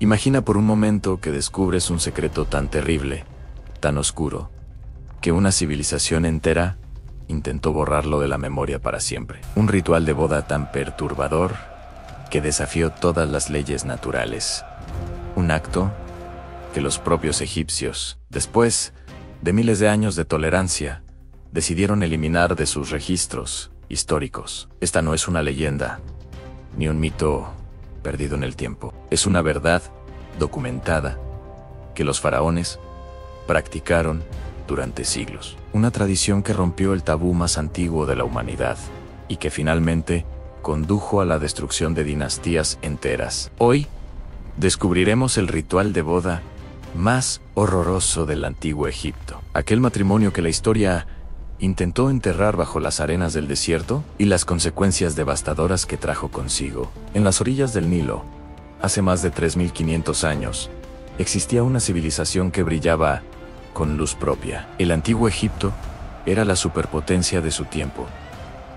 Imagina por un momento que descubres un secreto tan terrible, tan oscuro, que una civilización entera intentó borrarlo de la memoria para siempre. Un ritual de boda tan perturbador que desafió todas las leyes naturales. Un acto que los propios egipcios, después de miles de años de tolerancia, decidieron eliminar de sus registros históricos. Esta no es una leyenda, ni un mito perdido en el tiempo. Es una verdad documentada que los faraones practicaron durante siglos. Una tradición que rompió el tabú más antiguo de la humanidad y que finalmente condujo a la destrucción de dinastías enteras. Hoy descubriremos el ritual de boda más horroroso del antiguo Egipto. Aquel matrimonio que la historia intentó enterrar bajo las arenas del desierto y las consecuencias devastadoras que trajo consigo. En las orillas del Nilo, hace más de 3500 años, existía una civilización que brillaba con luz propia. El antiguo Egipto era la superpotencia de su tiempo.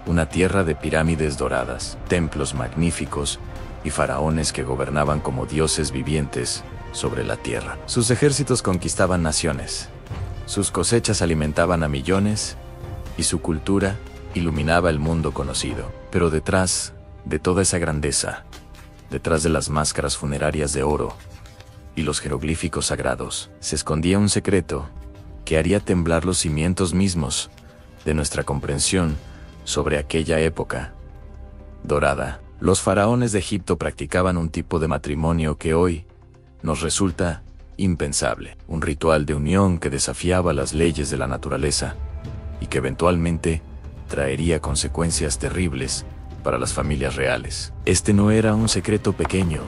Una tierra de pirámides doradas, templos magníficos y faraones que gobernaban como dioses vivientes sobre la tierra. Sus ejércitos conquistaban naciones, sus cosechas alimentaban a millones y su cultura iluminaba el mundo conocido. Pero detrás de toda esa grandeza, detrás de las máscaras funerarias de oro y los jeroglíficos sagrados, se escondía un secreto que haría temblar los cimientos mismos de nuestra comprensión sobre aquella época dorada. Los faraones de Egipto practicaban un tipo de matrimonio que hoy nos resulta impensable, un ritual de unión que desafiaba las leyes de la naturaleza y que eventualmente traería consecuencias terribles para las familias reales. Este no era un secreto pequeño,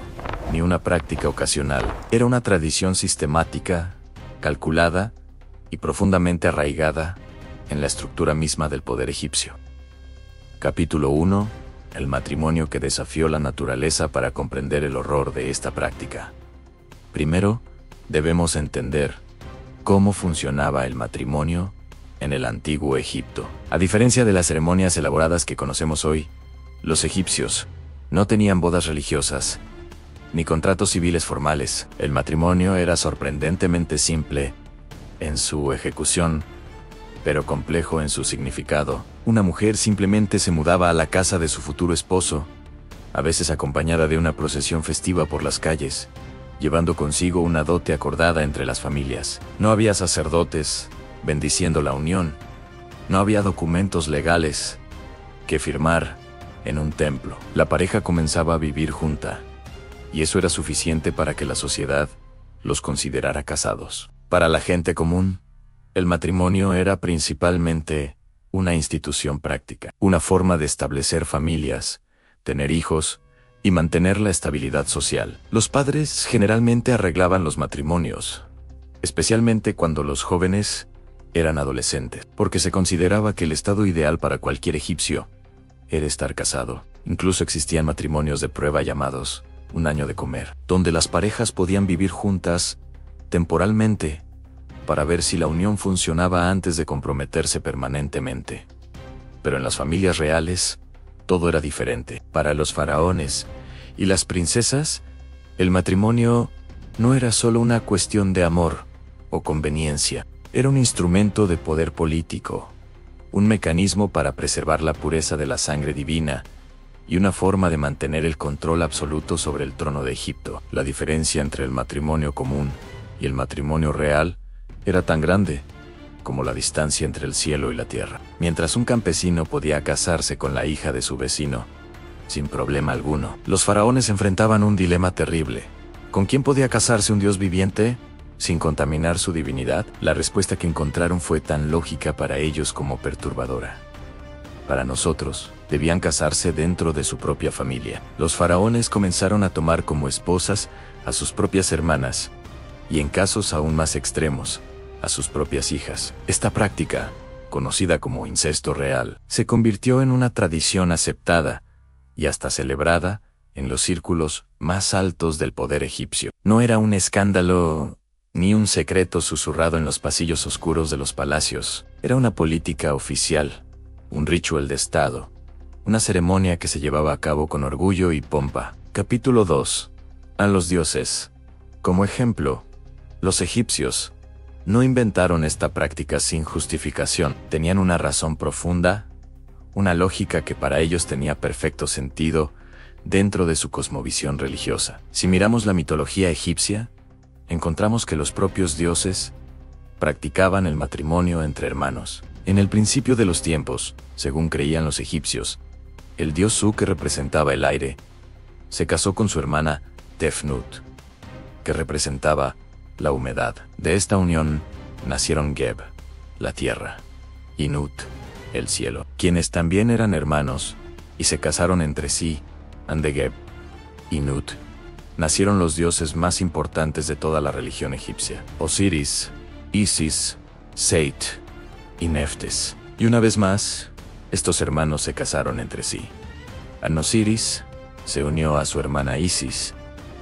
ni una práctica ocasional. Era una tradición sistemática, calculada y profundamente arraigada en la estructura misma del poder egipcio. Capítulo 1. El matrimonio que desafió la naturaleza. Para comprender el horror de esta práctica, primero debemos entender cómo funcionaba el matrimonio en el antiguo Egipto. A diferencia de las ceremonias elaboradas que conocemos hoy, los egipcios no tenían bodas religiosas ni contratos civiles formales. El matrimonio era sorprendentemente simple en su ejecución, pero complejo en su significado. Una mujer simplemente se mudaba a la casa de su futuro esposo, a veces acompañada de una procesión festiva por las calles, llevando consigo una dote acordada entre las familias. No había sacerdotes bendiciendo la unión, no había documentos legales que firmar en un templo. La pareja comenzaba a vivir junta, y eso era suficiente para que la sociedad los considerara casados. Para la gente común, el matrimonio era principalmente una institución práctica, una forma de establecer familias, tener hijos y mantener la estabilidad social. Los padres generalmente arreglaban los matrimonios, especialmente cuando los jóvenes eran adolescentes, porque se consideraba que el estado ideal para cualquier egipcio era estar casado. Incluso existían matrimonios de prueba llamados un año de comer, donde las parejas podían vivir juntas temporalmente para ver si la unión funcionaba antes de comprometerse permanentemente. Pero en las familias reales, todo era diferente. Para los faraones y las princesas, el matrimonio no era solo una cuestión de amor o conveniencia. Era un instrumento de poder político, un mecanismo para preservar la pureza de la sangre divina y una forma de mantener el control absoluto sobre el trono de Egipto. La diferencia entre el matrimonio común y el matrimonio real era tan grande como la distancia entre el cielo y la tierra. Mientras un campesino podía casarse con la hija de su vecino sin problema alguno, los faraones enfrentaban un dilema terrible. ¿Con quién podía casarse un dios viviente sin contaminar su divinidad? La respuesta que encontraron fue tan lógica para ellos como perturbadora. Para nosotros, debían casarse dentro de su propia familia. Los faraones comenzaron a tomar como esposas a sus propias hermanas, y en casos aún más extremos, a sus propias hijas. Esta práctica, conocida como incesto real, se convirtió en una tradición aceptada y hasta celebrada en los círculos más altos del poder egipcio. No era un escándalo ni un secreto susurrado en los pasillos oscuros de los palacios. Era una política oficial, un ritual de Estado, una ceremonia que se llevaba a cabo con orgullo y pompa. Capítulo 2. A los dioses. Como ejemplo, los egipcios no inventaron esta práctica sin justificación. Tenían una razón profunda, una lógica que para ellos tenía perfecto sentido dentro de su cosmovisión religiosa. Si miramos la mitología egipcia, encontramos que los propios dioses practicaban el matrimonio entre hermanos. En el principio de los tiempos, según creían los egipcios, el dios Su, que representaba el aire, se casó con su hermana Tefnut, que representaba la humedad. De esta unión nacieron Geb, la tierra, y Nut, el cielo, quienes también eran hermanos y se casaron entre sí. De Geb y Nut nacieron los dioses más importantes de toda la religión egipcia: Osiris, Isis, Seit y Neftes. Y una vez más, estos hermanos se casaron entre sí. Osiris se unió a su hermana Isis,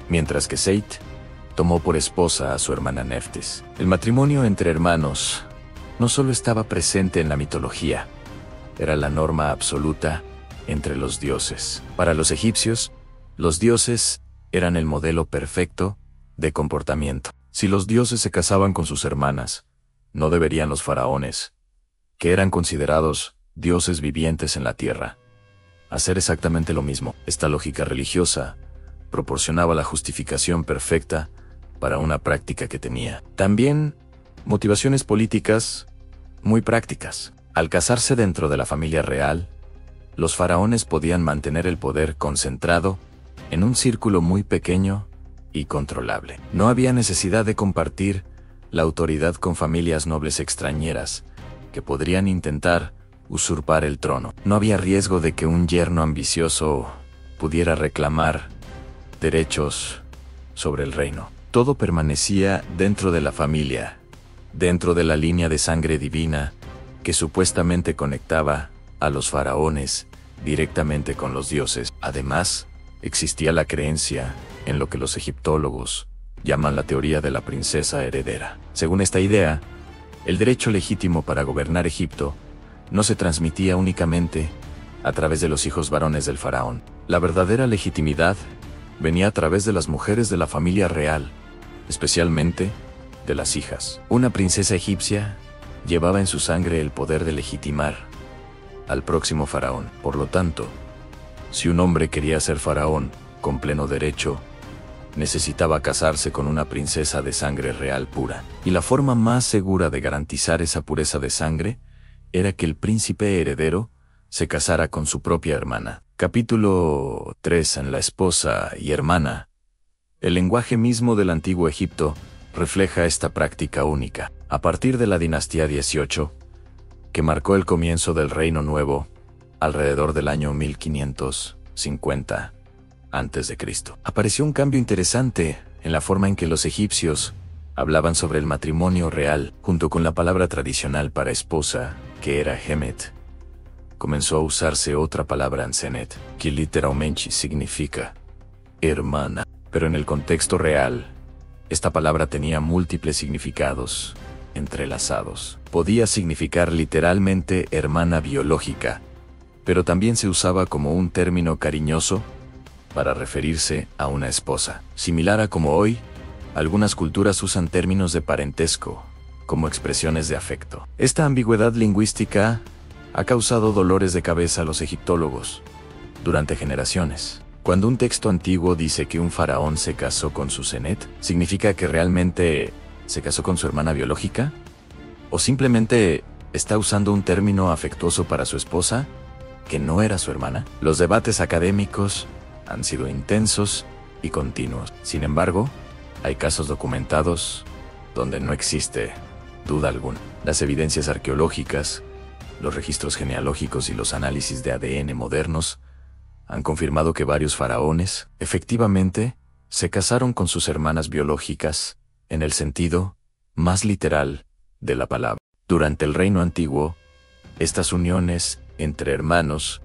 mientras que Seit tomó por esposa a su hermana Neftes. El matrimonio entre hermanos no solo estaba presente en la mitología, era la norma absoluta entre los dioses. Para los egipcios, los dioses eran el modelo perfecto de comportamiento. Si los dioses se casaban con sus hermanas, no deberían los faraones, que eran considerados dioses vivientes en la tierra, hacer exactamente lo mismo. Esta lógica religiosa proporcionaba la justificación perfecta para una práctica que tenía también motivaciones políticas muy prácticas. Al casarse dentro de la familia real, los faraones podían mantener el poder concentrado en un círculo muy pequeño y controlable. No había necesidad de compartir la autoridad con familias nobles extranjeras que podrían intentar usurpar el trono. No había riesgo de que un yerno ambicioso pudiera reclamar derechos sobre el reino. Todo permanecía dentro de la familia, dentro de la línea de sangre divina que supuestamente conectaba a los faraones directamente con los dioses. Además, existía la creencia en lo que los egiptólogos llaman la teoría de la princesa heredera. Según esta idea, el derecho legítimo para gobernar Egipto no se transmitía únicamente a través de los hijos varones del faraón. La verdadera legitimidad venía a través de las mujeres de la familia real, especialmente de las hijas. Una princesa egipcia llevaba en su sangre el poder de legitimar al próximo faraón. Por lo tanto, si un hombre quería ser faraón con pleno derecho, necesitaba casarse con una princesa de sangre real pura. Y la forma más segura de garantizar esa pureza de sangre era que el príncipe heredero se casara con su propia hermana. Capítulo 3. En la esposa y hermana. El lenguaje mismo del antiguo Egipto refleja esta práctica única. A partir de la dinastía 18, que marcó el comienzo del Reino Nuevo, alrededor del año 1550 a.C., apareció un cambio interesante en la forma en que los egipcios hablaban sobre el matrimonio real. Junto con la palabra tradicional para esposa, que era Hemet, comenzó a usarse otra palabra Ansenet, que literalmente significa hermana. Pero en el contexto real, esta palabra tenía múltiples significados entrelazados. Podía significar literalmente hermana biológica, pero también se usaba como un término cariñoso para referirse a una esposa. Similar a como hoy, algunas culturas usan términos de parentesco como expresiones de afecto. Esta ambigüedad lingüística ha causado dolores de cabeza a los egiptólogos durante generaciones. Cuando un texto antiguo dice que un faraón se casó con su Senet, ¿significa que realmente se casó con su hermana biológica? ¿O simplemente está usando un término afectuoso para su esposa, que no era su hermana? Los debates académicos han sido intensos y continuos. Sin embargo, hay casos documentados donde no existe duda alguna. Las evidencias arqueológicas, los registros genealógicos y los análisis de ADN modernos han confirmado que varios faraones, efectivamente, se casaron con sus hermanas biológicas, en el sentido más literal de la palabra. Durante el Reino Antiguo, estas uniones entre hermanos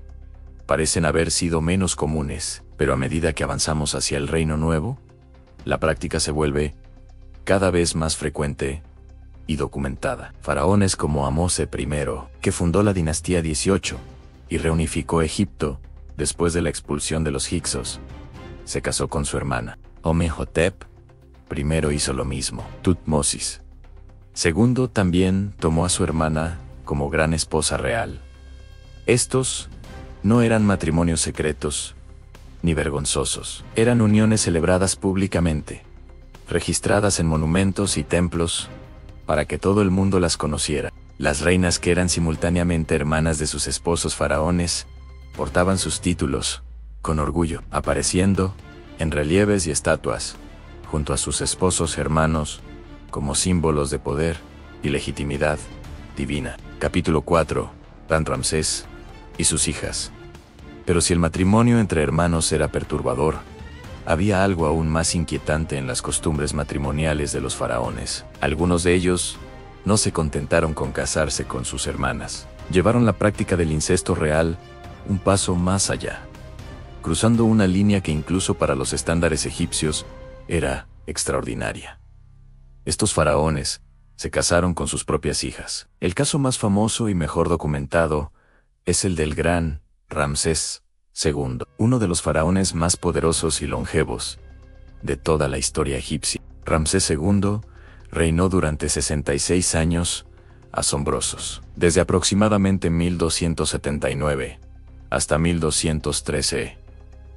parecen haber sido menos comunes, pero a medida que avanzamos hacia el Reino Nuevo, la práctica se vuelve cada vez más frecuente y documentada. Faraones como Amose I, que fundó la dinastía 18 y reunificó Egipto después de la expulsión de los hicsos, se casó con su hermana. Amenhotep, primero hizo lo mismo. Tutmosis II también tomó a su hermana como gran esposa real. Estos no eran matrimonios secretos ni vergonzosos. Eran uniones celebradas públicamente, registradas en monumentos y templos, para que todo el mundo las conociera. Las reinas, que eran simultáneamente hermanas de sus esposos faraones, portaban sus títulos con orgullo, apareciendo en relieves y estatuas, junto a sus esposos hermanos, como símbolos de poder y legitimidad divina. Capítulo 4. Ramsés y sus hijas. Pero si el matrimonio entre hermanos era perturbador, había algo aún más inquietante en las costumbres matrimoniales de los faraones. Algunos de ellos no se contentaron con casarse con sus hermanas. Llevaron la práctica del incesto real un paso más allá, cruzando una línea que incluso para los estándares egipcios era extraordinaria. Estos faraones se casaron con sus propias hijas. El caso más famoso y mejor documentado es el del gran Ramsés II, uno de los faraones más poderosos y longevos de toda la historia egipcia. Ramsés II reinó durante 66 años asombrosos, desde aproximadamente 1279 hasta 1213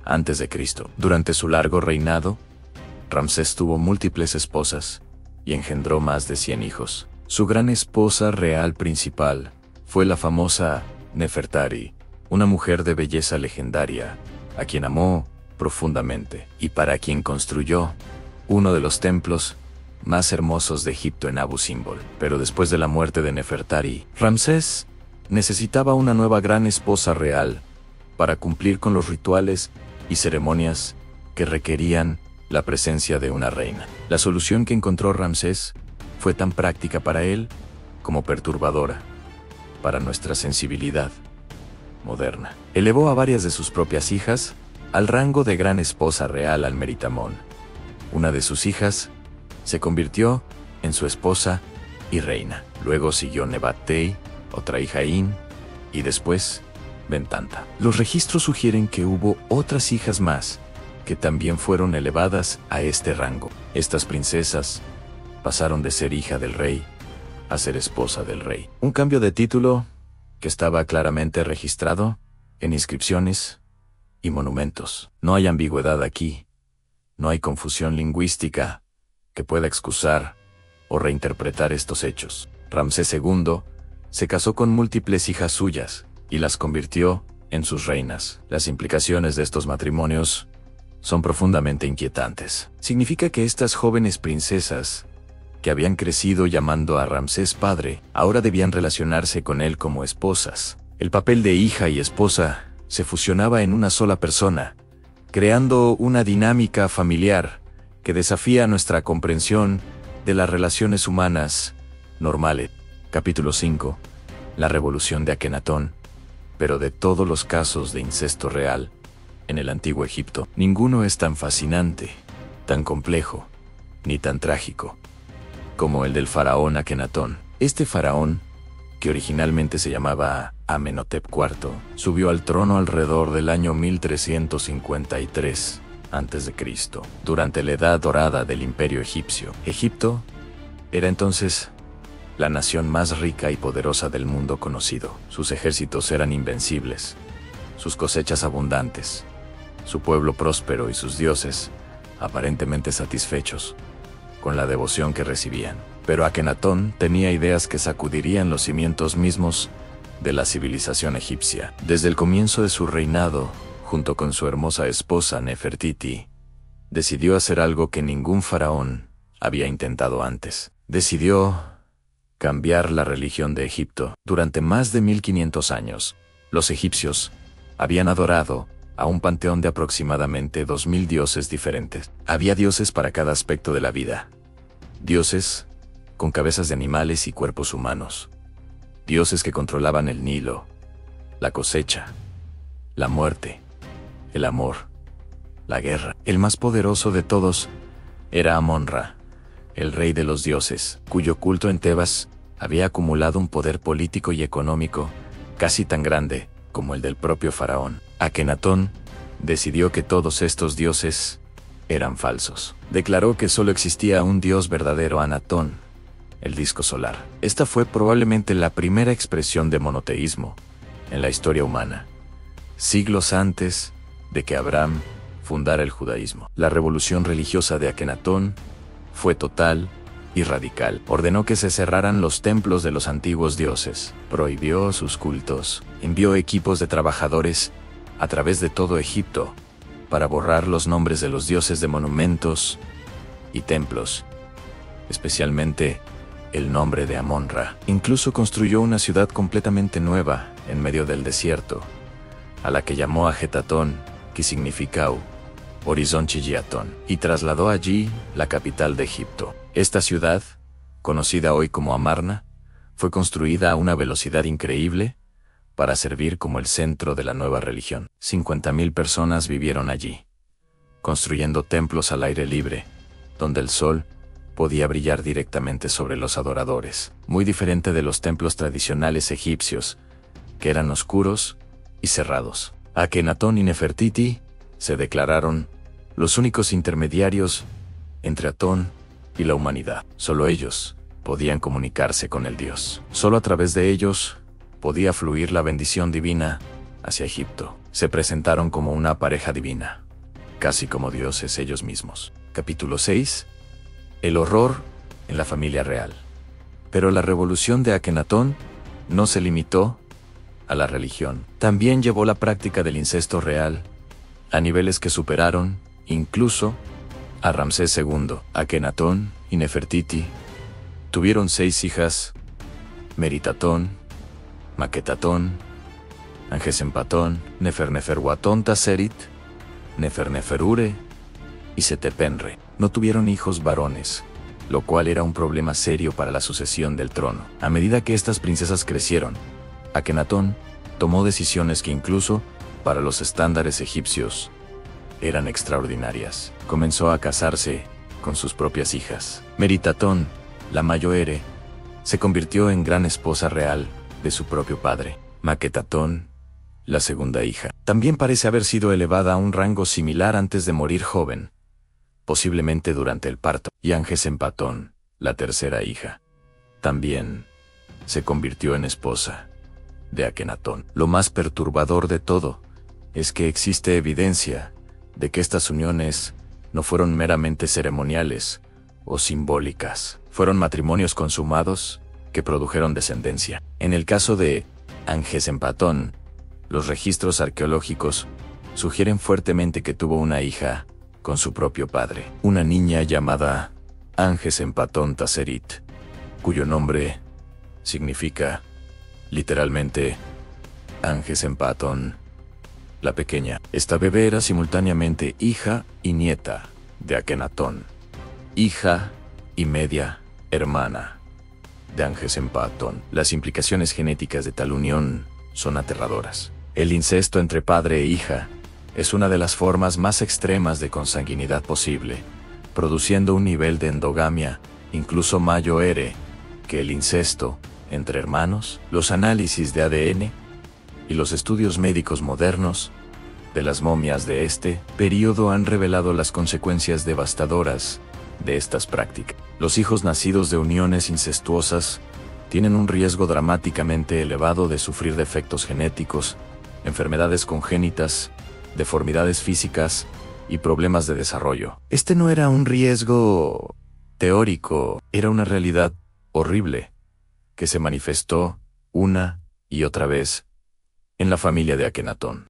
a.C. Durante su largo reinado, Ramsés tuvo múltiples esposas y engendró más de 100 hijos. Su gran esposa real principal fue la famosa Nefertari, una mujer de belleza legendaria, a quien amó profundamente y para quien construyó uno de los templos más hermosos de Egipto en Abu Simbel. Pero después de la muerte de Nefertari, Ramsés necesitaba una nueva gran esposa real para cumplir con los rituales y ceremonias que requerían la presencia de una reina. La solución que encontró Ramsés fue tan práctica para él como perturbadora para nuestra sensibilidad moderna. Elevó a varias de sus propias hijas al rango de gran esposa real al-Meritamón. Una de sus hijas se convirtió en su esposa y reina. Luego siguió Nebattei, otra hija In, y después Bentanta. Los registros sugieren que hubo otras hijas más que también fueron elevadas a este rango. Estas princesas pasaron de ser hija del rey a ser esposa del rey. Un cambio de título que estaba claramente registrado en inscripciones y monumentos. No hay ambigüedad aquí. No hay confusión lingüística que pueda excusar o reinterpretar estos hechos. Ramsés II se casó con múltiples hijas suyas y las convirtió en sus reinas. Las implicaciones de estos matrimonios son profundamente inquietantes. Significa que estas jóvenes princesas, que habían crecido llamando a Ramsés padre, ahora debían relacionarse con él como esposas. El papel de hija y esposa se fusionaba en una sola persona, creando una dinámica familiar que desafía nuestra comprensión de las relaciones humanas normales. Capítulo 5. La revolución de Akenatón. Pero de todos los casos de incesto real en el antiguo Egipto, ninguno es tan fascinante, tan complejo, ni tan trágico como el del faraón Akenatón. Este faraón, que originalmente se llamaba Amenhotep IV, subió al trono alrededor del año 1353 a.C., durante la edad dorada del imperio egipcio. Egipto era entonces la nación más rica y poderosa del mundo conocido. Sus ejércitos eran invencibles, sus cosechas abundantes, su pueblo próspero y sus dioses aparentemente satisfechos con la devoción que recibían. Pero Akenatón tenía ideas que sacudirían los cimientos mismos de la civilización egipcia. Desde el comienzo de su reinado, junto con su hermosa esposa Nefertiti, decidió hacer algo que ningún faraón había intentado antes. Decidió cambiar la religión de Egipto. Durante más de 1500 años, los egipcios habían adorado a un panteón de aproximadamente 2000 dioses diferentes. Había dioses para cada aspecto de la vida. Dioses con cabezas de animales y cuerpos humanos. Dioses que controlaban el Nilo, la cosecha, la muerte, el amor, la guerra. El más poderoso de todos era Amon-Ra, el rey de los dioses, cuyo culto en Tebas había acumulado un poder político y económico casi tan grande como el del propio faraón. Akenatón decidió que todos estos dioses eran falsos. Declaró que solo existía un dios verdadero, Anatón, el disco solar. Esta fue probablemente la primera expresión de monoteísmo en la historia humana, siglos antes de que Abraham fundara el judaísmo. La revolución religiosa de Akenatón fue total y radical. Ordenó que se cerraran los templos de los antiguos dioses, prohibió sus cultos, envió equipos de trabajadores a través de todo Egipto para borrar los nombres de los dioses de monumentos y templos, especialmente el nombre de Amon-Ra. Incluso construyó una ciudad completamente nueva en medio del desierto, a la que llamó Ajetatón, que significa Horizonte-Giatón, y trasladó allí la capital de Egipto. Esta ciudad, conocida hoy como Amarna, fue construida a una velocidad increíble para servir como el centro de la nueva religión. 50.000 personas vivieron allí, construyendo templos al aire libre, donde el sol podía brillar directamente sobre los adoradores, muy diferente de los templos tradicionales egipcios, que eran oscuros y cerrados. Akenatón y Nefertiti se declararon los únicos intermediarios entre Atón y la humanidad. Solo ellos podían comunicarse con el Dios. Solo a través de ellos podía fluir la bendición divina hacia Egipto. Se presentaron como una pareja divina, casi como dioses ellos mismos. Capítulo 6. El horror en la familia real. Pero la revolución de Akenatón no se limitó a la religión. También llevó la práctica del incesto real a niveles que superaron incluso a Ramsés II. Akenatón y Nefertiti tuvieron 6 hijas: Meritatón, Maquetatón, Angesempatón, Neferneferuatón Taserit, Neferneferure y Setepenre. No tuvieron hijos varones, lo cual era un problema serio para la sucesión del trono. A medida que estas princesas crecieron, Akenatón tomó decisiones que incluso para los estándares egipcios eran extraordinarias. Comenzó a casarse con sus propias hijas. Meritatón, la mayoere, se convirtió en gran esposa real de su propio padre. Maquetatón, la segunda hija, también parece haber sido elevada a un rango similar antes de morir joven, posiblemente durante el parto. Y Angesempatón, la tercera hija, también se convirtió en esposa de Akenatón. Lo más perturbador de todo es que existe evidencia de que estas uniones no fueron meramente ceremoniales o simbólicas. Fueron matrimonios consumados que produjeron descendencia. En el caso de Angesempatón, los registros arqueológicos sugieren fuertemente que tuvo una hija con su propio padre, una niña llamada Angesempatón Taserit, cuyo nombre significa literalmente Angesempatón, la pequeña. Esta bebé era simultáneamente hija y nieta de Akenatón, hija y media hermana de Angesempatón. Las implicaciones genéticas de tal unión son aterradoras. El incesto entre padre e hija es una de las formas más extremas de consanguinidad posible, produciendo un nivel de endogamia incluso mayor que el incesto entre hermanos. Los análisis de ADN y los estudios médicos modernos de las momias de este período han revelado las consecuencias devastadoras de estas prácticas. Los hijos nacidos de uniones incestuosas tienen un riesgo dramáticamente elevado de sufrir defectos genéticos, enfermedades congénitas, deformidades físicas y problemas de desarrollo. Este no era un riesgo teórico, era una realidad horrible que se manifestó una y otra vez en la familia de Akenatón.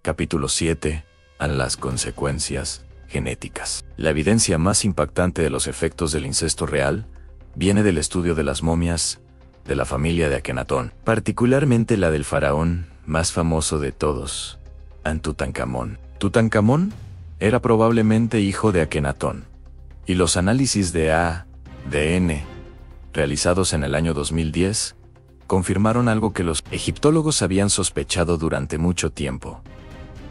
Capítulo 7. Las consecuencias genéticas. La evidencia más impactante de los efectos del incesto real viene del estudio de las momias de la familia de Akenatón, particularmente la del faraón más famoso de todos, Tutankamón. Tutankamón era probablemente hijo de Akenatón, y los análisis de ADN realizados en el año 2010 confirmaron algo que los egiptólogos habían sospechado durante mucho tiempo.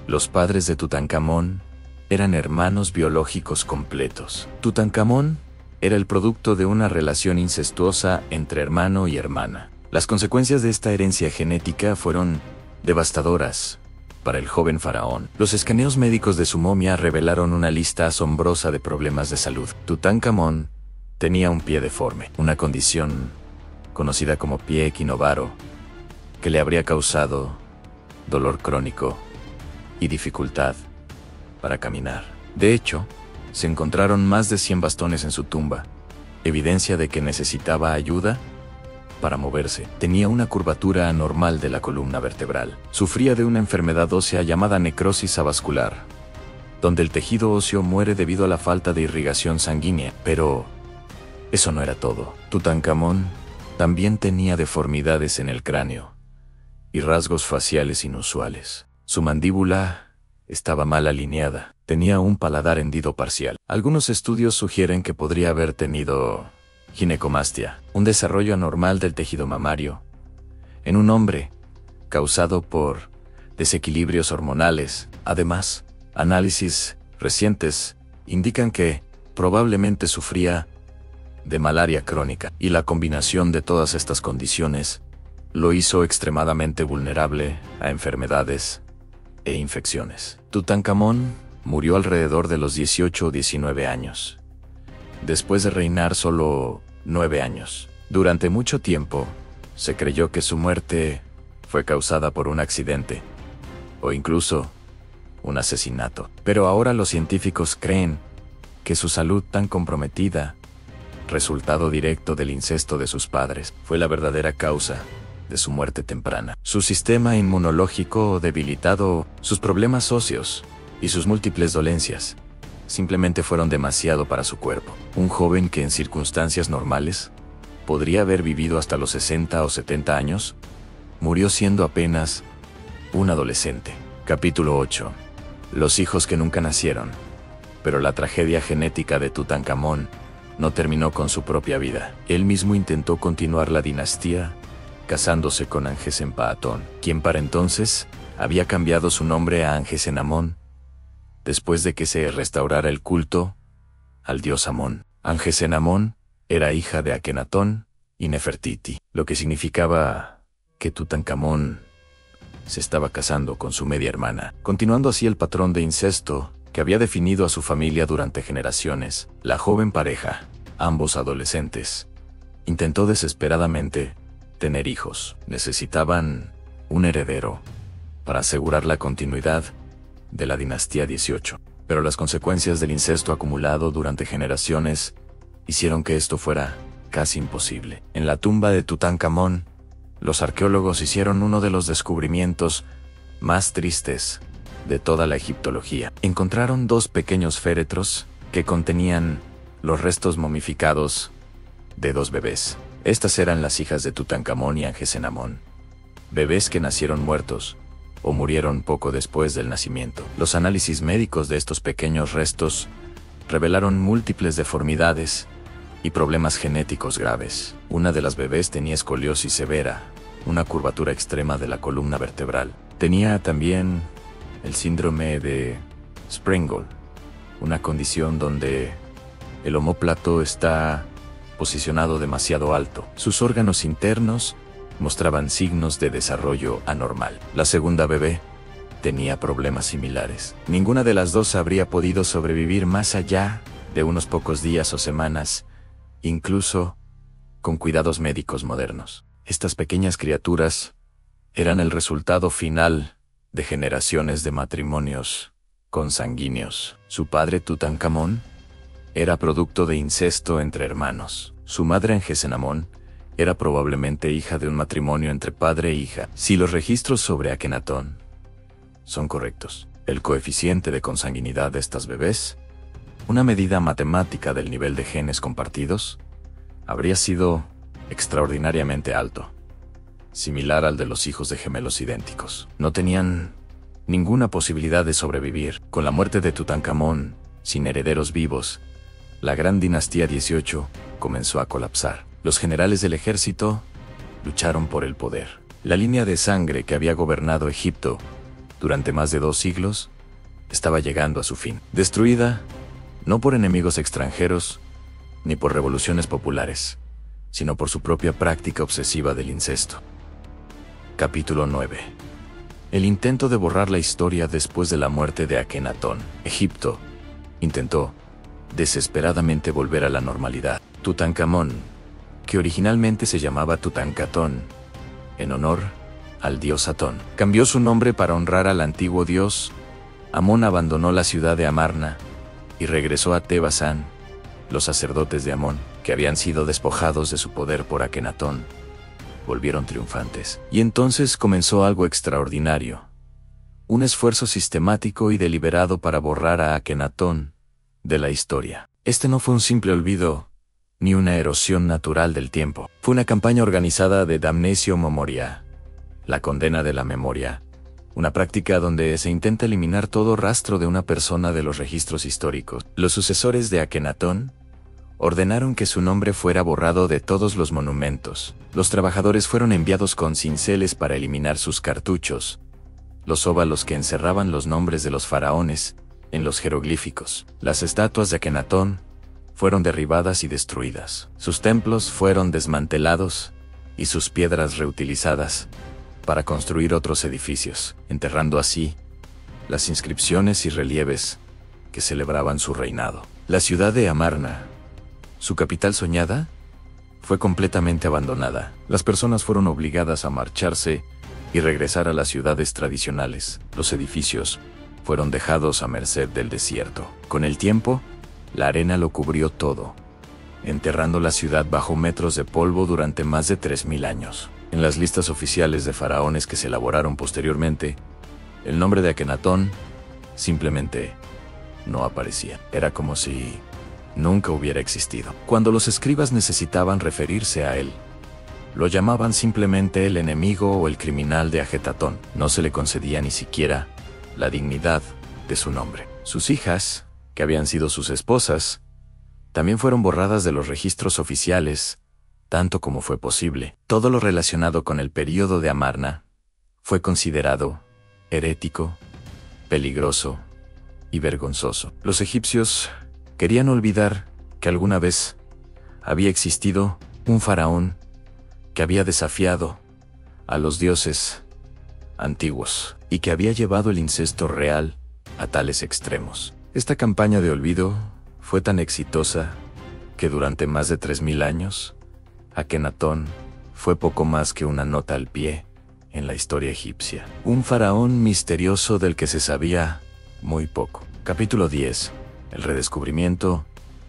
Los padres de Tutankamón eran hermanos biológicos completos. Tutankamón era el producto de una relación incestuosa entre hermano y hermana. Las consecuencias de esta herencia genética fueron devastadoras para el joven faraón. Los escaneos médicos de su momia revelaron una lista asombrosa de problemas de salud. Tutankamón tenía un pie deforme, una condición conocida como pie equinovaro, que le habría causado dolor crónico y dificultad para caminar. De hecho, se encontraron más de 100 bastones en su tumba, evidencia de que necesitaba ayuda para moverse. Tenía una curvatura anormal de la columna vertebral. Sufría de una enfermedad ósea llamada necrosis avascular, donde el tejido óseo muere debido a la falta de irrigación sanguínea. Pero eso no era todo. Tutankamón también tenía deformidades en el cráneo y rasgos faciales inusuales. Su mandíbula estaba mal alineada. Tenía un paladar hendido parcial. Algunos estudios sugieren que podría haber tenido ginecomastia, un desarrollo anormal del tejido mamario, en un hombre, causado por desequilibrios hormonales. Además, análisis recientes indican que probablemente sufría de malaria crónica, y la combinación de todas estas condiciones lo hizo extremadamente vulnerable a enfermedades e infecciones. Tutankamón murió alrededor de los 18 o 19 años, después de reinar solo 9 años. Durante mucho tiempo, se creyó que su muerte fue causada por un accidente, o incluso un asesinato. Pero ahora los científicos creen que su salud tan comprometida, resultado directo del incesto de sus padres, fue la verdadera causa de su muerte temprana. Su sistema inmunológico debilitado, sus problemas óseos y sus múltiples dolencias simplemente fueron demasiado para su cuerpo. Un joven que en circunstancias normales podría haber vivido hasta los 60 o 70 años, murió siendo apenas un adolescente. Capítulo 8. Los hijos que nunca nacieron. Pero la tragedia genética de Tutankamón no terminó con su propia vida. Él mismo intentó continuar la dinastía, casándose con Angesenpaatón, quien para entonces había cambiado su nombre a Angesenamón, después de que se restaurara el culto al dios Amón. Angesenamón era hija de Akenatón y Nefertiti, lo que significaba que Tutankamón se estaba casando con su media hermana, continuando así el patrón de incesto que había definido a su familia durante generaciones. La joven pareja, ambos adolescentes, intentó desesperadamente tener hijos. Necesitaban un heredero para asegurar la continuidad de la dinastía 18. Pero las consecuencias del incesto acumulado durante generaciones hicieron que esto fuera casi imposible. En la tumba de Tutankamón, los arqueólogos hicieron uno de los descubrimientos más tristes de toda la egiptología. Encontraron 2 pequeños féretros que contenían los restos momificados de 2 bebés. Estas eran las hijas de Tutankamón y Angesenamón, bebés que nacieron muertos o murieron poco después del nacimiento. Los análisis médicos de estos pequeños restos revelaron múltiples deformidades y problemas genéticos graves. Una de las bebés tenía escoliosis severa, una curvatura extrema de la columna vertebral. Tenía también el síndrome de Sprengel, una condición donde el omóplato está posicionado demasiado alto. Sus órganos internos mostraban signos de desarrollo anormal. La segunda bebé tenía problemas similares. Ninguna de las 2 habría podido sobrevivir más allá de unos pocos días o semanas, incluso con cuidados médicos modernos. Estas pequeñas criaturas eran el resultado final de generaciones de matrimonios consanguíneos. Su padre Tutankamón era producto de incesto entre hermanos. Su madre Angesenamón era probablemente hija de un matrimonio entre padre e hija. Si los registros sobre Akenatón son correctos, el coeficiente de consanguinidad de estas bebés, una medida matemática del nivel de genes compartidos, habría sido extraordinariamente alto, similar al de los hijos de gemelos idénticos. No tenían ninguna posibilidad de sobrevivir. Con la muerte de Tutankamón, sin herederos vivos, la gran dinastía 18 comenzó a colapsar. Los generales del ejército lucharon por el poder. La línea de sangre que había gobernado Egipto durante más de 2 siglos estaba llegando a su fin. Destruida, no por enemigos extranjeros, ni por revoluciones populares, sino por su propia práctica obsesiva del incesto. Capítulo 9. El intento de borrar la historia después de la muerte de Akenatón. Egipto intentó desesperadamente volver a la normalidad. Tutankamón, que originalmente se llamaba Tutankatón, en honor al dios Atón, cambió su nombre para honrar al antiguo dios. Amón abandonó la ciudad de Amarna y regresó a Tebasán. Los sacerdotes de Amón, que habían sido despojados de su poder por Akenatón, volvieron triunfantes. Y entonces comenzó algo extraordinario. Un esfuerzo sistemático y deliberado para borrar a Akenatón de la historia. Este no fue un simple olvido, ni una erosión natural del tiempo. Fue una campaña organizada de damnatio memoria, la condena de la memoria, una práctica donde se intenta eliminar todo rastro de una persona de los registros históricos. Los sucesores de Akenatón ordenaron que su nombre fuera borrado de todos los monumentos. Los trabajadores fueron enviados con cinceles para eliminar sus cartuchos, los óvalos que encerraban los nombres de los faraones en los jeroglíficos. Las estatuas de Akenatón fueron derribadas y destruidas. Sus templos fueron desmantelados y sus piedras reutilizadas para construir otros edificios, enterrando así las inscripciones y relieves que celebraban su reinado. La ciudad de Amarna, su capital soñada, fue completamente abandonada. Las personas fueron obligadas a marcharse y regresar a las ciudades tradicionales. Los edificios fueron dejados a merced del desierto. Con el tiempo, la arena lo cubrió todo, enterrando la ciudad bajo metros de polvo durante más de 3000 años. En las listas oficiales de faraones que se elaboraron posteriormente, el nombre de Akenatón simplemente no aparecía. Era como si nunca hubiera existido. Cuando los escribas necesitaban referirse a él, lo llamaban simplemente el enemigo o el criminal de Ajetatón. No se le concedía ni siquiera la dignidad de su nombre. Sus hijas, que habían sido sus esposas, también fueron borradas de los registros oficiales, tanto como fue posible. Todo lo relacionado con el período de Amarna fue considerado herético, peligroso y vergonzoso. Los egipcios querían olvidar que alguna vez había existido un faraón que había desafiado a los dioses antiguos y que había llevado el incesto real a tales extremos. Esta campaña de olvido fue tan exitosa que durante más de 3000 años, Akenatón fue poco más que una nota al pie en la historia egipcia. Un faraón misterioso del que se sabía muy poco. Capítulo 10. El redescubrimiento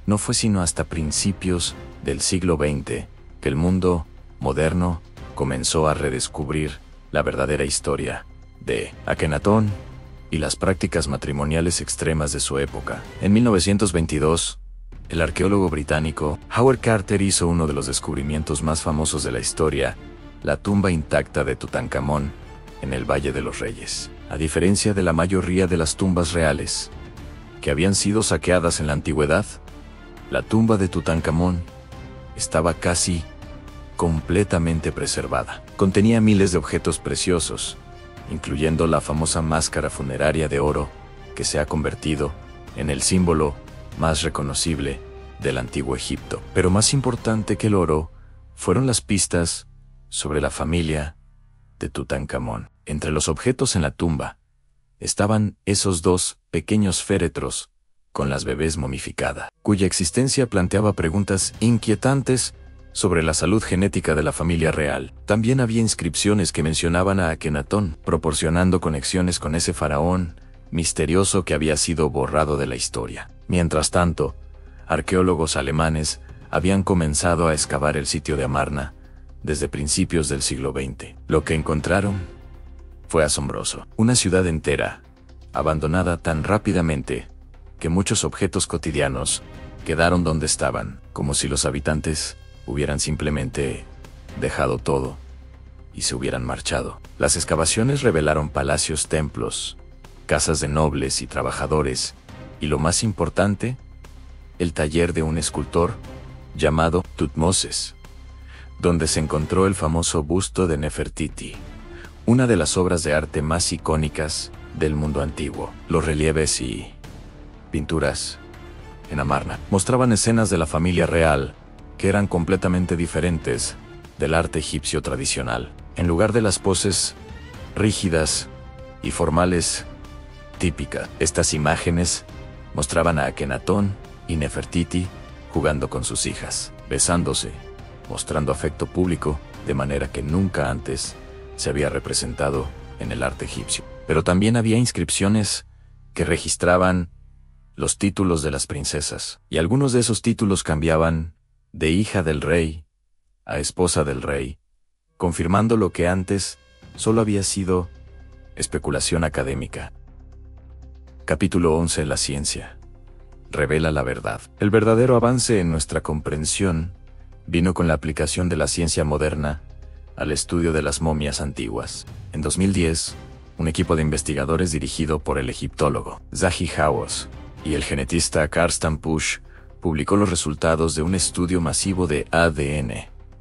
no fue sino hasta principios del siglo XX que el mundo moderno comenzó a redescubrir la verdadera historia de Akenatón y las prácticas matrimoniales extremas de su época. En 1922, el arqueólogo británico Howard Carter hizo uno de los descubrimientos más famosos de la historia, la tumba intacta de Tutankamón en el Valle de los Reyes. A diferencia de la mayoría de las tumbas reales que habían sido saqueadas en la antigüedad, la tumba de Tutankamón estaba casi completamente preservada. Contenía miles de objetos preciosos, incluyendo la famosa máscara funeraria de oro que se ha convertido en el símbolo más reconocible del antiguo Egipto. Pero más importante que el oro fueron las pistas sobre la familia de Tutankamón. Entre los objetos en la tumba estaban esos dos pequeños féretros con las bebés momificadas, cuya existencia planteaba preguntas inquietantes sobre la salud genética de la familia real. También había inscripciones que mencionaban a Akenatón, proporcionando conexiones con ese faraón misterioso que había sido borrado de la historia. Mientras tanto, arqueólogos alemanes habían comenzado a excavar el sitio de Amarna desde principios del siglo XX. Lo que encontraron fue asombroso. Una ciudad entera, abandonada tan rápidamente que muchos objetos cotidianos quedaron donde estaban, como si los habitantes hubieran simplemente dejado todo y se hubieran marchado. Las excavaciones revelaron palacios, templos, casas de nobles y trabajadores, y lo más importante, el taller de un escultor llamado Tutmosis, donde se encontró el famoso busto de Nefertiti, una de las obras de arte más icónicas del mundo antiguo. Los relieves y pinturas en Amarna mostraban escenas de la familia real que eran completamente diferentes del arte egipcio tradicional. En lugar de las poses rígidas y formales típicas. Estas imágenes mostraban a Akenatón y Nefertiti jugando con sus hijas, besándose, mostrando afecto público de manera que nunca antes se había representado en el arte egipcio. Pero también había inscripciones que registraban los títulos de las princesas, y algunos de esos títulos cambiaban de hija del rey a esposa del rey, confirmando lo que antes solo había sido especulación académica. Capítulo 11. La ciencia revela la verdad. El verdadero avance en nuestra comprensión vino con la aplicación de la ciencia moderna al estudio de las momias antiguas. En 2010, un equipo de investigadores dirigido por el egiptólogo Zahi Hawass y el genetista Carsten Pusch publicó los resultados de un estudio masivo de ADN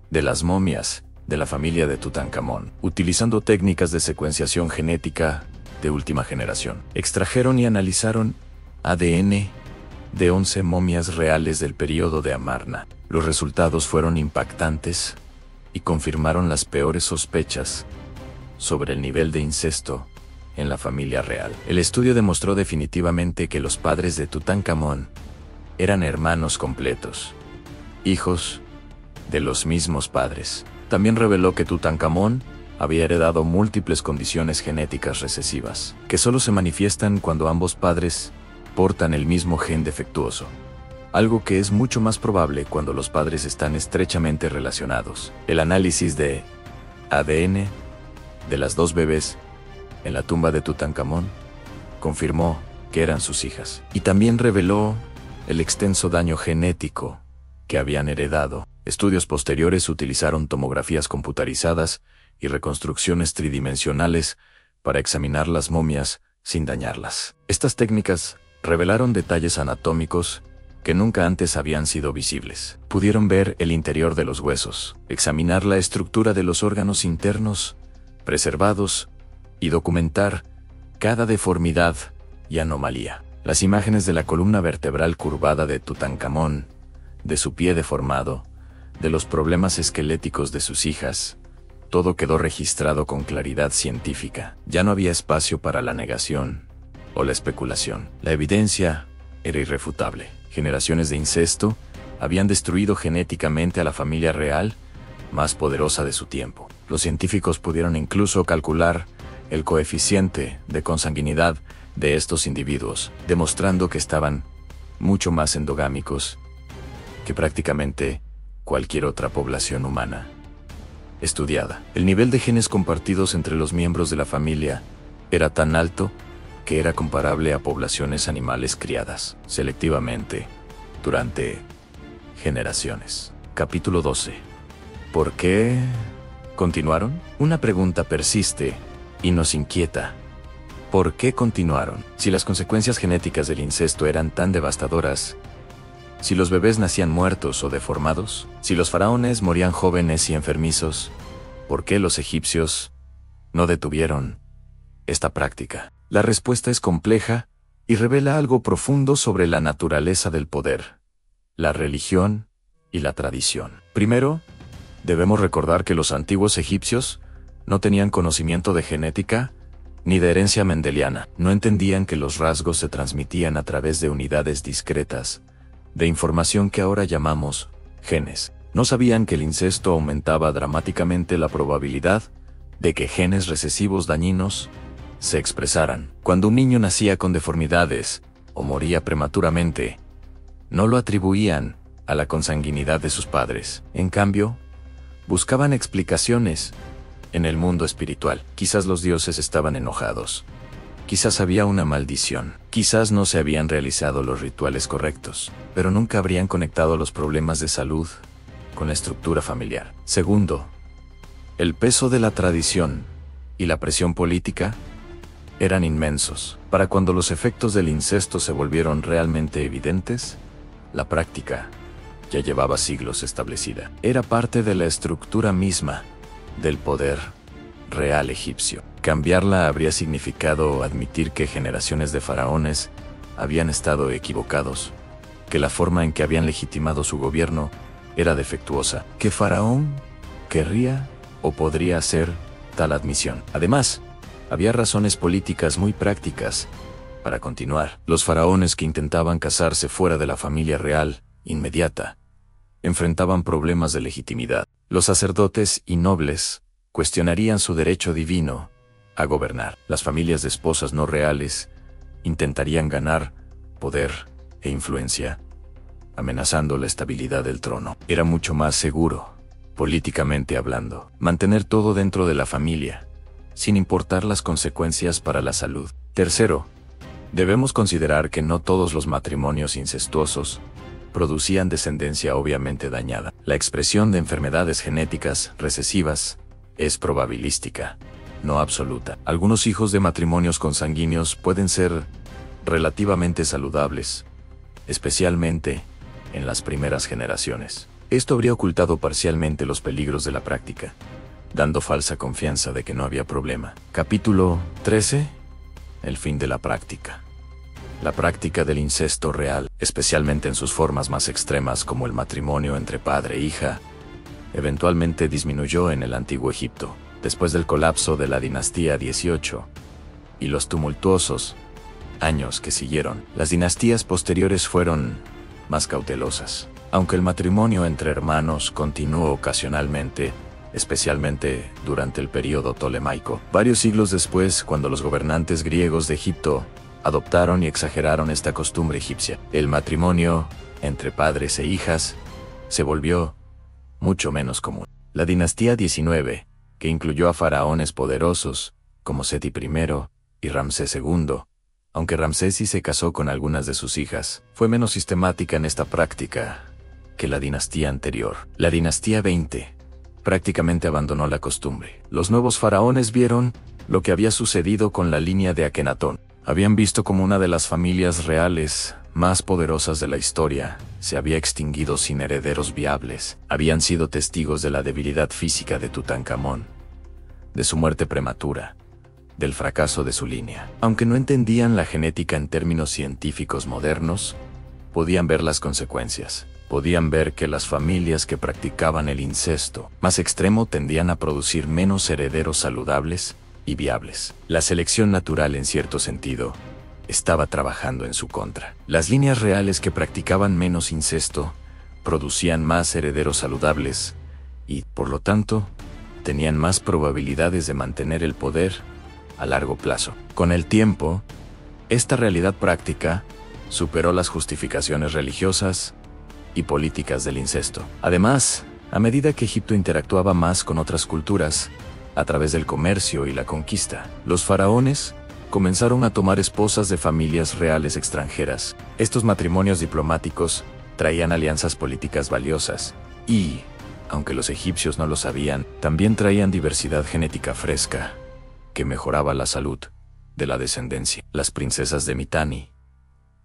de las momias de la familia de Tutankamón, utilizando técnicas de secuenciación genética de última generación. Extrajeron y analizaron ADN de 11 momias reales del período de Amarna. Los resultados fueron impactantes y confirmaron las peores sospechas sobre el nivel de incesto en la familia real. El estudio demostró definitivamente que los padres de Tutankamón eran hermanos completos, hijos de los mismos padres. También reveló que Tutankamón había heredado múltiples condiciones genéticas recesivas, que solo se manifiestan cuando ambos padres portan el mismo gen defectuoso, algo que es mucho más probable cuando los padres están estrechamente relacionados. El análisis de ADN de las dos bebés en la tumba de Tutankamón confirmó que eran sus hijas, y también reveló el extenso daño genético que habían heredado. Estudios posteriores utilizaron tomografías computarizadas y reconstrucciones tridimensionales para examinar las momias sin dañarlas. Estas técnicas revelaron detalles anatómicos que nunca antes habían sido visibles. Pudieron ver el interior de los huesos, examinar la estructura de los órganos internos preservados y documentar cada deformidad y anomalía. Las imágenes de la columna vertebral curvada de Tutankamón, de su pie deformado, de los problemas esqueléticos de sus hijas, todo quedó registrado con claridad científica. Ya no había espacio para la negación o la especulación. La evidencia era irrefutable. Generaciones de incesto habían destruido genéticamente a la familia real más poderosa de su tiempo. Los científicos pudieron incluso calcular el coeficiente de consanguinidad de estos individuos, demostrando que estaban mucho más endogámicos que prácticamente cualquier otra población humana estudiada. El nivel de genes compartidos entre los miembros de la familia era tan alto que era comparable a poblaciones animales criadas selectivamente durante generaciones. Capítulo 12. ¿Por qué continuaron? Una pregunta persiste y nos inquieta. ¿Por qué continuaron? Si las consecuencias genéticas del incesto eran tan devastadoras, si los bebés nacían muertos o deformados, si los faraones morían jóvenes y enfermizos, ¿por qué los egipcios no detuvieron esta práctica? La respuesta es compleja y revela algo profundo sobre la naturaleza del poder, la religión y la tradición. Primero, debemos recordar que los antiguos egipcios no tenían conocimiento de genética ni de herencia mendeliana. No entendían que los rasgos se transmitían a través de unidades discretas de información que ahora llamamos genes. No sabían que el incesto aumentaba dramáticamente la probabilidad de que genes recesivos dañinos se expresaran. Cuando un niño nacía con deformidades o moría prematuramente, no lo atribuían a la consanguinidad de sus padres. En cambio, buscaban explicaciones en el mundo espiritual. Quizás los dioses estaban enojados. Quizás había una maldición. Quizás no se habían realizado los rituales correctos, pero nunca habrían conectado los problemas de salud con la estructura familiar. Segundo, el peso de la tradición y la presión política eran inmensos. Para cuando los efectos del incesto se volvieron realmente evidentes, la práctica ya llevaba siglos establecida. Era parte de la estructura misma del poder real egipcio. Cambiarla habría significado admitir que generaciones de faraones habían estado equivocados, que la forma en que habían legitimado su gobierno era defectuosa. ¿Qué faraón querría o podría hacer tal admisión? Además, Había razones políticas muy prácticas para continuar. Los faraones que intentaban casarse fuera de la familia real inmediata enfrentaban problemas de legitimidad. Los sacerdotes y nobles cuestionarían su derecho divino a gobernar. Las familias de esposas no reales intentarían ganar poder e influencia, amenazando la estabilidad del trono. Era mucho más seguro, políticamente hablando, mantener todo dentro de la familia, sin importar las consecuencias para la salud. Tercero, debemos considerar que no todos los matrimonios incestuosos producían descendencia obviamente dañada. La expresión de enfermedades genéticas recesivas es probabilística, no absoluta. Algunos hijos de matrimonios consanguíneos pueden ser relativamente saludables, especialmente en las primeras generaciones. Esto habría ocultado parcialmente los peligros de la práctica, dando falsa confianza de que no había problema. Capítulo 13. El fin de la práctica. La práctica del incesto real, especialmente en sus formas más extremas como el matrimonio entre padre e hija, eventualmente disminuyó en el Antiguo Egipto, después del colapso de la dinastía 18 y los tumultuosos años que siguieron. Las dinastías posteriores fueron más cautelosas. Aunque el matrimonio entre hermanos continuó ocasionalmente, especialmente durante el período tolemaico. Varios siglos después, cuando los gobernantes griegos de Egipto adoptaron y exageraron esta costumbre egipcia, el matrimonio entre padres e hijas se volvió mucho menos común. La dinastía 19, que incluyó a faraones poderosos como Seti I y Ramsés II, aunque Ramsés sí se casó con algunas de sus hijas, fue menos sistemática en esta práctica que la dinastía anterior. La dinastía 20 prácticamente abandonó la costumbre. Los nuevos faraones vieron lo que había sucedido con la línea de Akenatón. Habían visto como una de las familias reales más poderosas de la historia se había extinguido sin herederos viables. Habían sido testigos de la debilidad física de Tutankamón, de su muerte prematura, del fracaso de su línea. Aunque no entendían la genética en términos científicos modernos, podían ver las consecuencias. Podían ver que las familias que practicaban el incesto más extremo tendían a producir menos herederos saludables y viables. La selección natural, en cierto sentido, estaba trabajando en su contra. Las líneas reales que practicaban menos incesto producían más herederos saludables y, por lo tanto, tenían más probabilidades de mantener el poder a largo plazo. Con el tiempo, esta realidad práctica superó las justificaciones religiosas y políticas del incesto. Además, a medida que Egipto interactuaba más con otras culturas, a través del comercio y la conquista, los faraones comenzaron a tomar esposas de familias reales extranjeras. Estos matrimonios diplomáticos traían alianzas políticas valiosas y, aunque los egipcios no lo sabían, también traían diversidad genética fresca que mejoraba la salud de la descendencia. Las princesas de Mitanni,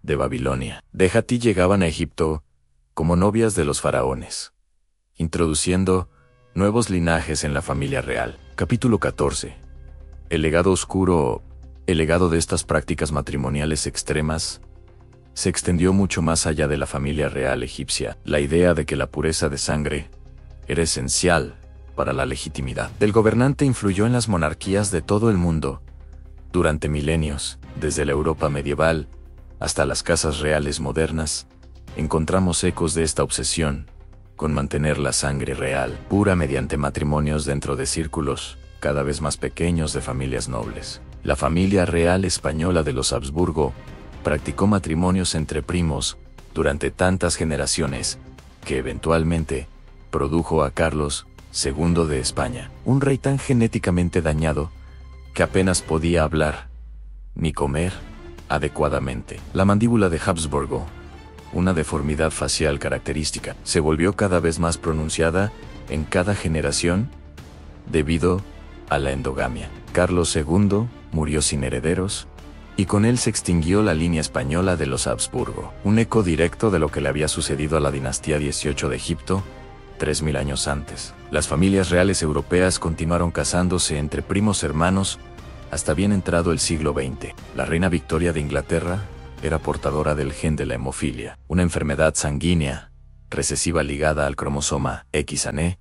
de Babilonia, de Hatti llegaban a Egipto como novias de los faraones, introduciendo nuevos linajes en la familia real. Capítulo 14. El legado oscuro. El legado de estas prácticas matrimoniales extremas se extendió mucho más allá de la familia real egipcia. La idea de que la pureza de sangre era esencial para la legitimidad del gobernante influyó en las monarquías de todo el mundo durante milenios, desde la Europa medieval hasta las casas reales modernas. Encontramos ecos de esta obsesión con mantener la sangre real pura mediante matrimonios dentro de círculos cada vez más pequeños de familias nobles. La familia real española de los Habsburgo practicó matrimonios entre primos durante tantas generaciones que eventualmente produjo a Carlos II de España, un rey tan genéticamente dañado que apenas podía hablar ni comer adecuadamente. La mandíbula de Habsburgo, una deformidad facial característica, se volvió cada vez más pronunciada en cada generación debido a la endogamia. Carlos II murió sin herederos y con él se extinguió la línea española de los Habsburgo, un eco directo de lo que le había sucedido a la dinastía 18 de Egipto 3000 años antes. Las familias reales europeas continuaron casándose entre primos hermanos hasta bien entrado el siglo XX. La reina Victoria de Inglaterra era portadora del gen de la hemofilia, una enfermedad sanguínea recesiva ligada al cromosoma XANE,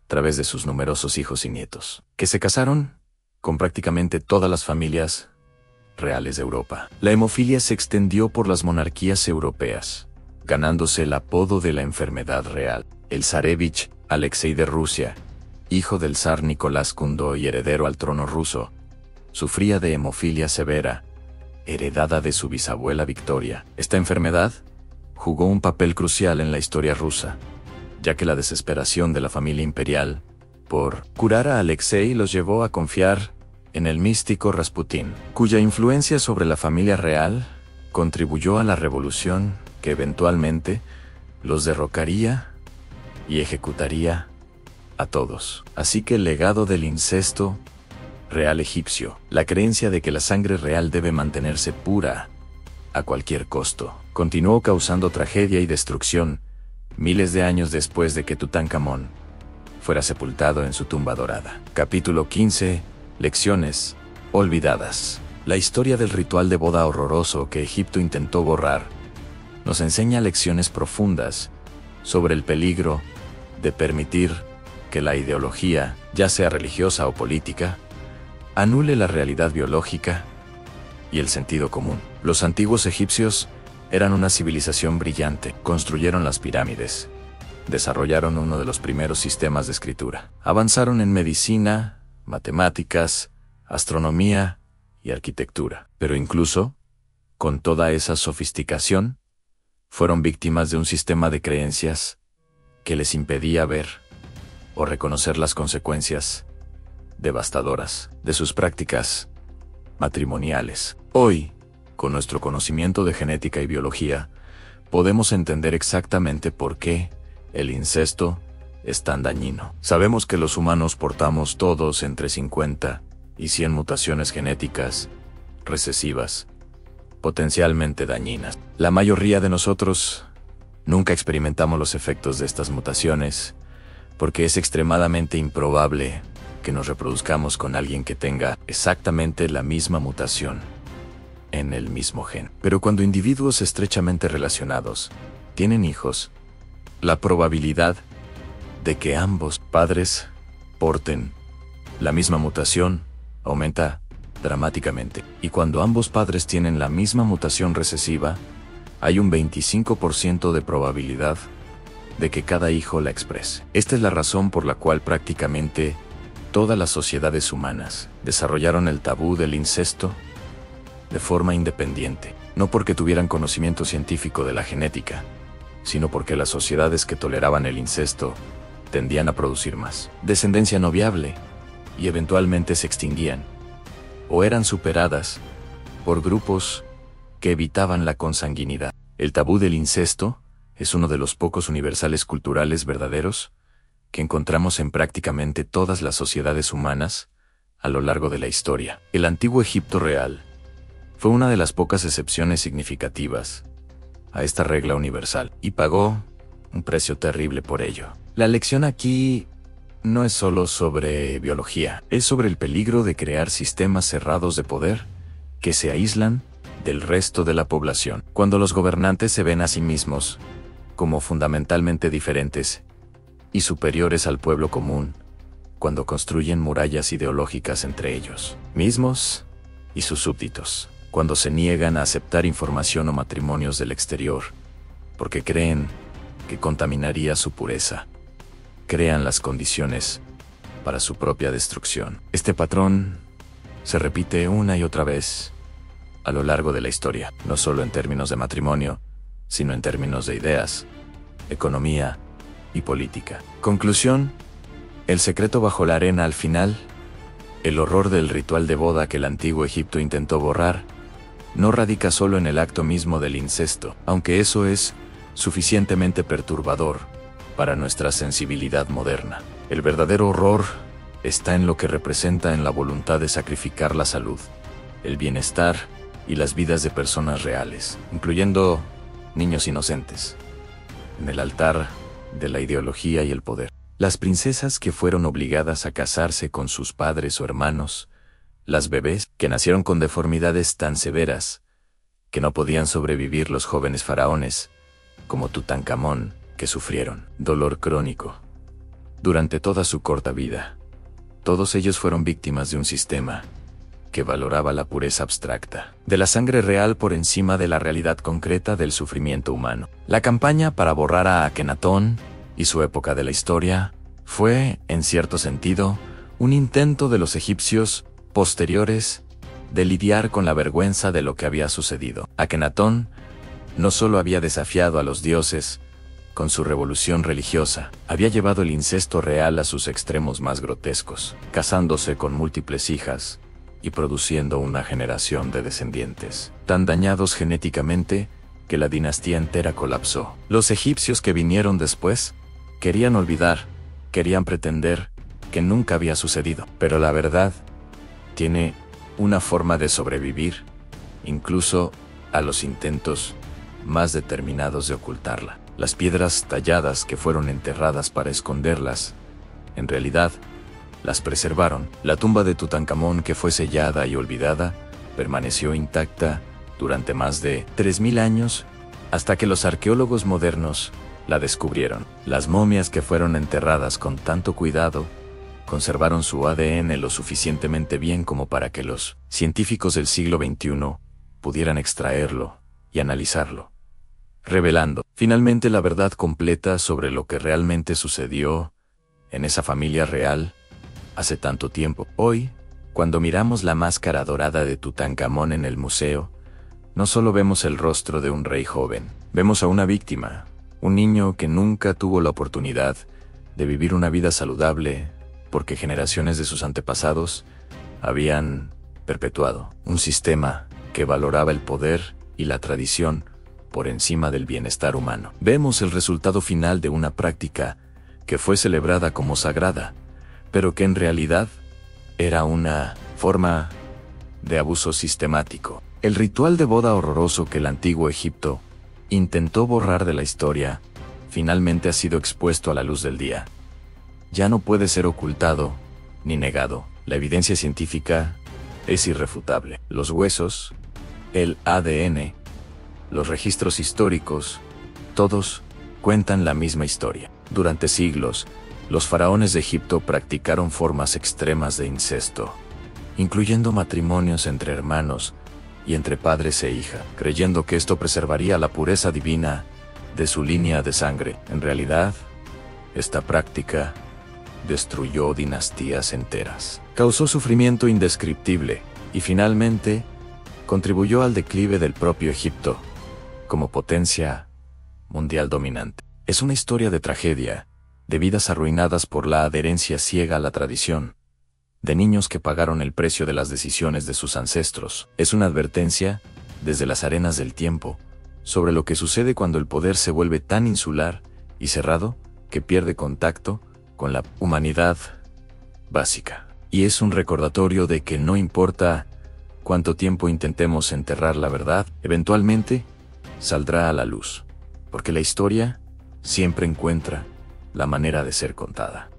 a través de sus numerosos hijos y nietos, que se casaron con prácticamente todas las familias reales de Europa. La hemofilia se extendió por las monarquías europeas, ganándose el apodo de la enfermedad real. El zarevich Alexei de Rusia, hijo del zar Nicolás II y heredero al trono ruso, sufría de hemofilia severa, heredada de su bisabuela Victoria. Esta enfermedad jugó un papel crucial en la historia rusa, ya que la desesperación de la familia imperial por curar a Alexei los llevó a confiar en el místico Rasputín, cuya influencia sobre la familia real contribuyó a la revolución que eventualmente los derrocaría y ejecutaría a todos. Así que el legado del incesto real egipcio, la creencia de que la sangre real debe mantenerse pura a cualquier costo, continuó causando tragedia y destrucción miles de años después de que Tutankamón fuera sepultado en su tumba dorada. Capítulo 15. Lecciones olvidadas. La historia del ritual de boda horroroso que Egipto intentó borrar nos enseña lecciones profundas sobre el peligro de permitir que la ideología, ya sea religiosa o política, anule la realidad biológica y el sentido común. Los antiguos egipcios eran una civilización brillante. Construyeron las pirámides, desarrollaron uno de los primeros sistemas de escritura, avanzaron en medicina, matemáticas, astronomía y arquitectura. Pero incluso, con toda esa sofisticación, fueron víctimas de un sistema de creencias que les impedía ver o reconocer las consecuencias devastadoras de sus prácticas matrimoniales. Hoy, con nuestro conocimiento de genética y biología, podemos entender exactamente por qué el incesto es tan dañino. Sabemos que los humanos portamos todos entre 50 y 100 mutaciones genéticas recesivas, potencialmente dañinas. La mayoría de nosotros nunca experimentamos los efectos de estas mutaciones, porque es extremadamente improbable que nos reproduzcamos con alguien que tenga exactamente la misma mutación en el mismo gen. Pero cuando individuos estrechamente relacionados tienen hijos, la probabilidad de que ambos padres porten la misma mutación aumenta dramáticamente. Y cuando ambos padres tienen la misma mutación recesiva, hay un 25% de probabilidad de que cada hijo la exprese. Esta es la razón por la cual prácticamente todas las sociedades humanas desarrollaron el tabú del incesto de forma independiente, no porque tuvieran conocimiento científico de la genética, sino porque las sociedades que toleraban el incesto tendían a producir más descendencia no viable y eventualmente se extinguían o eran superadas por grupos que evitaban la consanguinidad. El tabú del incesto es uno de los pocos universales culturales verdaderos que encontramos en prácticamente todas las sociedades humanas a lo largo de la historia. El antiguo Egipto real fue una de las pocas excepciones significativas a esta regla universal y pagó un precio terrible por ello. La lección aquí no es solo sobre biología, es sobre el peligro de crear sistemas cerrados de poder que se aíslan del resto de la población. Cuando los gobernantes se ven a sí mismos como fundamentalmente diferentes y superiores al pueblo común, cuando construyen murallas ideológicas entre ellos mismos y sus súbditos, cuando se niegan a aceptar información o matrimonios del exterior, porque creen que contaminaría su pureza, crean las condiciones para su propia destrucción. Este patrón se repite una y otra vez a lo largo de la historia, no solo en términos de matrimonio, sino en términos de ideas, economía y política. Conclusión: el secreto bajo la arena al final, el horror del ritual de boda que el antiguo Egipto intentó borrar, no radica solo en el acto mismo del incesto, aunque eso es suficientemente perturbador para nuestra sensibilidad moderna. El verdadero horror está en lo que representa en la voluntad de sacrificar la salud, el bienestar y las vidas de personas reales, incluyendo niños inocentes, en el altar de la ideología y el poder. Las princesas que fueron obligadas a casarse con sus padres o hermanos, las bebés que nacieron con deformidades tan severas que no podían sobrevivir, los jóvenes faraones, como Tutankamón, que sufrieron dolor crónico durante toda su corta vida. Todos ellos fueron víctimas de un sistema que valoraba la pureza abstracta de la sangre real por encima de la realidad concreta del sufrimiento humano. La campaña para borrar a Akenatón y su época de la historia fue, en cierto sentido, un intento de los egipcios posteriores de lidiar con la vergüenza de lo que había sucedido. Akenatón no solo había desafiado a los dioses con su revolución religiosa, había llevado el incesto real a sus extremos más grotescos, casándose con múltiples hijas y produciendo una generación de descendientes tan dañados genéticamente que la dinastía entera colapsó. Los egipcios que vinieron después querían olvidar, querían pretender que nunca había sucedido, pero la verdad tiene una forma de sobrevivir, incluso a los intentos más determinados de ocultarla. Las piedras talladas que fueron enterradas para esconderlas, en realidad, las preservaron. La tumba de Tutankamón, que fue sellada y olvidada, permaneció intacta durante más de 3000 años, hasta que los arqueólogos modernos la descubrieron. Las momias que fueron enterradas con tanto cuidado conservaron su ADN lo suficientemente bien como para que los científicos del siglo XXI pudieran extraerlo y analizarlo, revelando finalmente la verdad completa sobre lo que realmente sucedió en esa familia real hace tanto tiempo. Hoy, cuando miramos la máscara dorada de Tutankamón en el museo, no solo vemos el rostro de un rey joven, vemos a una víctima, un niño que nunca tuvo la oportunidad de vivir una vida saludable porque generaciones de sus antepasados habían perpetuado un sistema que valoraba el poder y la tradición por encima del bienestar humano. Vemos el resultado final de una práctica que fue celebrada como sagrada, pero que en realidad era una forma de abuso sistemático. El ritual de boda horroroso que el antiguo Egipto intentó borrar de la historia, finalmente ha sido expuesto a la luz del día. Ya no puede ser ocultado ni negado. La evidencia científica es irrefutable. Los huesos, el ADN, los registros históricos, todos cuentan la misma historia. Durante siglos, los faraones de Egipto practicaron formas extremas de incesto, incluyendo matrimonios entre hermanos y entre padres e hija, creyendo que esto preservaría la pureza divina de su línea de sangre. En realidad, esta práctica destruyó dinastías enteras, causó sufrimiento indescriptible y finalmente contribuyó al declive del propio Egipto como potencia mundial dominante. Es una historia de tragedia, de vidas arruinadas por la adherencia ciega a la tradición, de niños que pagaron el precio de las decisiones de sus ancestros. Es una advertencia, desde las arenas del tiempo, sobre lo que sucede cuando el poder se vuelve tan insular y cerrado que pierde contacto con la humanidad básica. Y es un recordatorio de que no importa cuánto tiempo intentemos enterrar la verdad, eventualmente saldrá a la luz, porque la historia siempre encuentra la manera de ser contada.